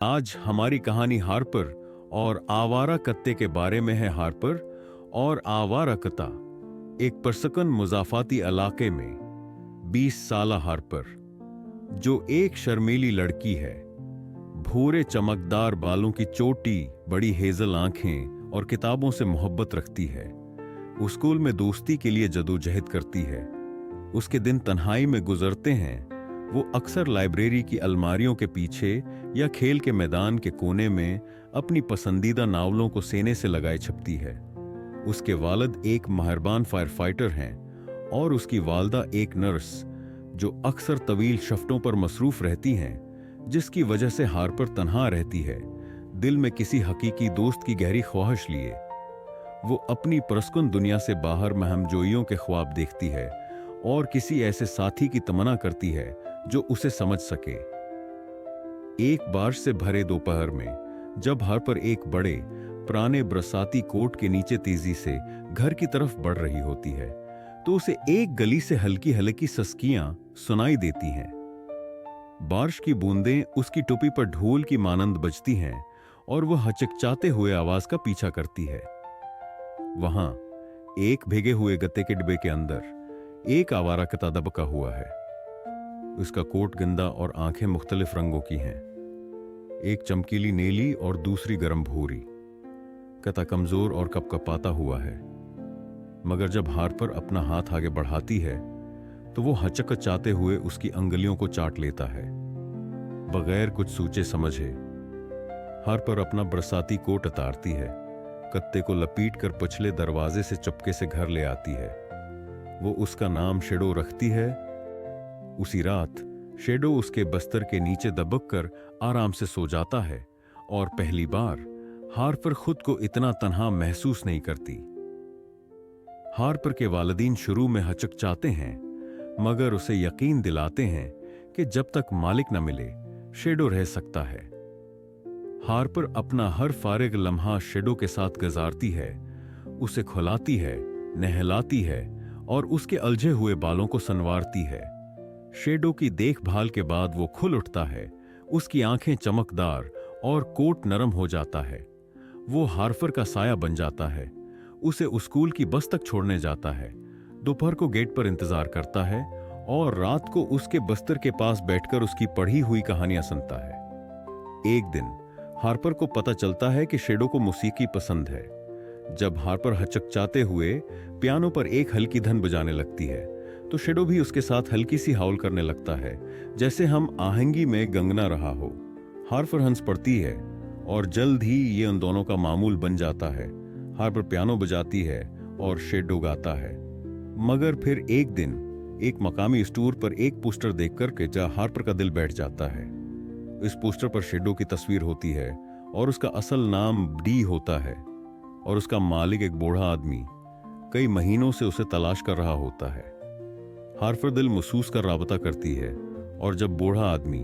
आज हमारी कहानी हार्पर और आवारा कत्ते के बारे में है। हार्पर और आवारा कत्ता। एक परसकन मुजाफाती इलाके में 20 साला हार्पर, जो एक शर्मीली लड़की है, भूरे चमकदार बालों की चोटी, बड़ी हेजल आंखें और किताबों से मोहब्बत रखती है। वो स्कूल में दोस्ती के लिए जदोजहद करती है। उसके दिन तन्हाई में गुजरते हैं। वो अक्सर लाइब्रेरी की अलमारियों के पीछे या खेल के मैदान के कोने में अपनी पसंदीदा नावलों को सीने से लगाए छपती है। उसके वालिद एक मेहरबान फायर फाइटर हैं और उसकी वालदा एक नर्स, जो अक्सर तवील शफ्टों पर मसरूफ रहती हैं, जिसकी वजह से हार्पर तन्हा रहती है, दिल में किसी हकीकी दोस्त की गहरी ख्वाहिश लिए। वो अपनी परस्कुन दुनिया से बाहर महमजोइयों के ख्वाब देखती है और किसी ऐसे साथी की तमन्ना करती है जो उसे समझ सके। एक बारिश से भरे दोपहर में जब हार्पर एक बड़े पुराने बरसाती कोट के नीचे तेजी से घर की तरफ बढ़ रही होती है, तो उसे एक गली से हल्की हल्की सस्कियां सुनाई देती हैं। बारिश की बूंदें उसकी टोपी पर ढोल की मानंद बजती हैं और वह हचकचाते हुए आवाज का पीछा करती है। वहां एक भीगे हुए गत्ते के डिब्बे के अंदर एक आवारा कत्ता दबका हुआ है। उसका कोट गंदा और आंखें मुख्तलिफ रंगों की हैं, एक चमकीली नीली और दूसरी गर्म भूरी। कत्ता कमजोर और कपकपाता हुआ है, मगर जब हार्पर अपना हाथ आगे बढ़ाती है तो वो हचकचाते हुए उसकी अंगुलियों को चाट लेता है, बगैर कुछ सोचे समझे। हार्पर अपना बरसाती कोट उतारती है, कत्ते को लपीट कर पिछले दरवाजे से चुपके से घर ले आती है। वो उसका नाम शेडो रखती है। उसी रात शेडो उसके बस्तर के नीचे दबक कर आराम से सो जाता है और पहली बार हार्पर खुद को इतना तन्हा महसूस नहीं करती। हार्पर के वालिदीन शुरू में हचकचाते हैं, मगर उसे यकीन दिलाते हैं कि जब तक मालिक न मिले शेडो रह सकता है। हार्पर अपना हर फारिग लम्हा शेडो के साथ गुजारती है, उसे खुलाती है, नहलाती है और उसके उलझे हुए बालों को संवारती है। शेडो की देखभाल के बाद वो खुल उठता है, उसकी आंखें चमकदार और कोट नरम हो जाता है। वो हार्पर का साया बन जाता है, उसे स्कूल की बस तक छोड़ने जाता है, दोपहर को गेट पर इंतजार करता है और रात को उसके बस्तर के पास बैठकर उसकी पढ़ी हुई कहानियां सुनता है। एक दिन हार्पर को पता चलता है कि शेडो को मौसीकी पसंद है। जब हार्पर हचकचाते हुए पियानो पर एक हल्की धन बजाने लगती है, तो शेडो भी उसके साथ हल्की सी हाउल करने लगता है, जैसे हम आहंगी में गंगना रहा हो। हार्पर हंस पड़ती है और जल्द ही ये उन दोनों का मामूल बन जाता है। हार्पर पियानो बजाती है और शेडो गाता है। मगर फिर एक दिन एक मकामी स्टोर पर एक पोस्टर देखकर के जा हार्पर का दिल बैठ जाता है। इस पोस्टर पर शेडो की तस्वीर होती है और उसका असल नाम डी होता है, और उसका मालिक एक बूढ़ा आदमी कई महीनों से उसे तलाश कर रहा होता है। हार्पर दिल महसूस कर राबता करती है, और जब बूढ़ा आदमी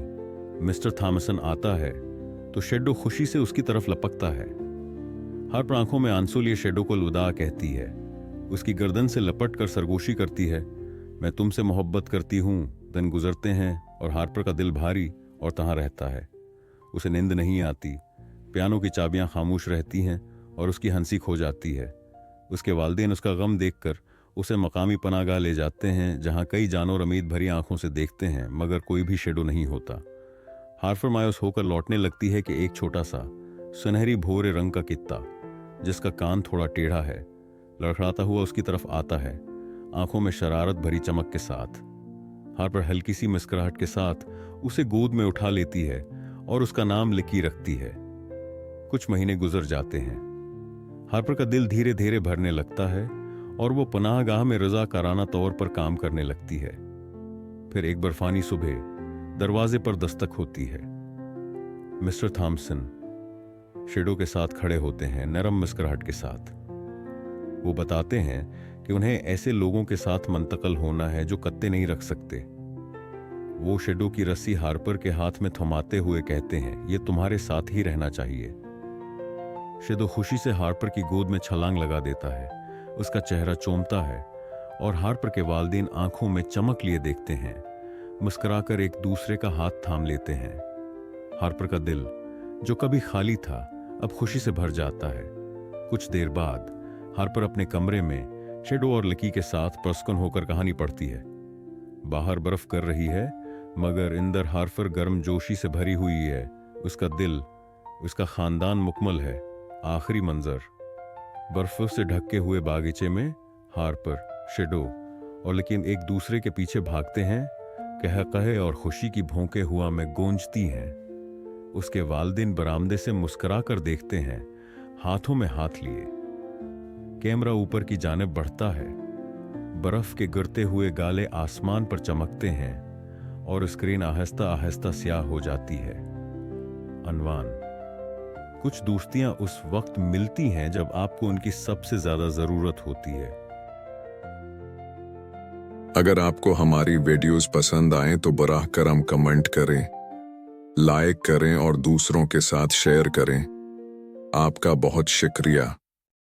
मिस्टर थॉमसन आता है तो शेडो खुशी से उसकी तरफ लपकता है। हार्पर आंखों में आंसू लिए शेडो को अलविदा कहती है, उसकी गर्दन से लपट कर सरगोशी करती है, मैं तुमसे मोहब्बत करती हूँ। दिन गुजरते हैं और हार्पर का दिल भारी और तहाँ रहता है। उसे नींद नहीं आती, पियानो की चाबियां खामोश रहती हैं और उसकी हंसी खो जाती है। उसके वालिदैन उसका गम देखकर उसे मकामी पनाहगाह ले जाते हैं, जहां कई जानवर उम्मीद भरी आंखों से देखते हैं, मगर कोई भी शेडो नहीं होता। हार्पर मायूस होकर लौटने लगती है कि एक छोटा सा सुनहरी भूरे रंग का कित्ता, जिसका कान थोड़ा टेढ़ा है, लड़खड़ाता हुआ उसकी तरफ आता है, आंखों में शरारत भरी चमक के साथ। हार्पर हल्की सी मुस्कुराहट के साथ उसे गोद में उठा लेती है और उसका नाम लिकी रखती है। कुछ महीने गुजर जाते हैं। हार्पर का दिल धीरे धीरे भरने लगता है और वो पनाहगाह में रज़ाकाराना तौर पर काम करने लगती है। फिर एक बर्फानी सुबह दरवाजे पर दस्तक होती है। मिस्टर थॉमसन शेडो के साथ खड़े होते हैं, नरम मुस्कुराहट के साथ। वो बताते हैं कि उन्हें ऐसे लोगों के साथ मुंतकिल होना है जो कत्ते नहीं रख सकते। वो शेडो की रस्सी हार्पर के हाथ में थमाते हुए कहते हैं, ये तुम्हारे साथ ही रहना चाहिए। शेडो खुशी से हार्पर की गोद में छलांग लगा देता है, उसका चेहरा चौंकता है और हार्पर के वालिदैन आंखों में चमक लिए देखते हैं, मुस्कुराकर एक दूसरे का हाथ थाम लेते हैं। हार्पर का दिल जो कभी खाली था अब खुशी से भर जाता है। कुछ देर बाद हार्पर अपने कमरे में शेडो और लकी के साथ पुरस्कुन होकर कहानी पढ़ती है। बाहर बर्फ कर रही है मगर अंदर हार्पर गर्म जोशी से भरी हुई है। उसका दिल, उसका खानदान मुकम्मल है। आखिरी मंजर, बर्फ से ढके हुए बागीचे में हार्पर, शेडो और लेकिन एक दूसरे के पीछे भागते हैं। कहे और खुशी की भौंके हुआ में गूंजती हैं। उसके वालिदैन बरामदे से मुस्कुरा कर देखते हैं, हाथों में हाथ लिए। कैमरा ऊपर की जानिब बढ़ता है। बर्फ के गिरते हुए गाले आसमान पर चमकते हैं और स्क्रीन आहिस्ता आहिस्ता स्याह हो जाती है। अनवान, कुछ दोस्तियां उस वक्त मिलती हैं जब आपको उनकी सबसे ज्यादा जरूरत होती है। अगर आपको हमारी वीडियोस पसंद आए तो बराह करम कमेंट करें, लाइक करें और दूसरों के साथ शेयर करें। आपका बहुत शुक्रिया।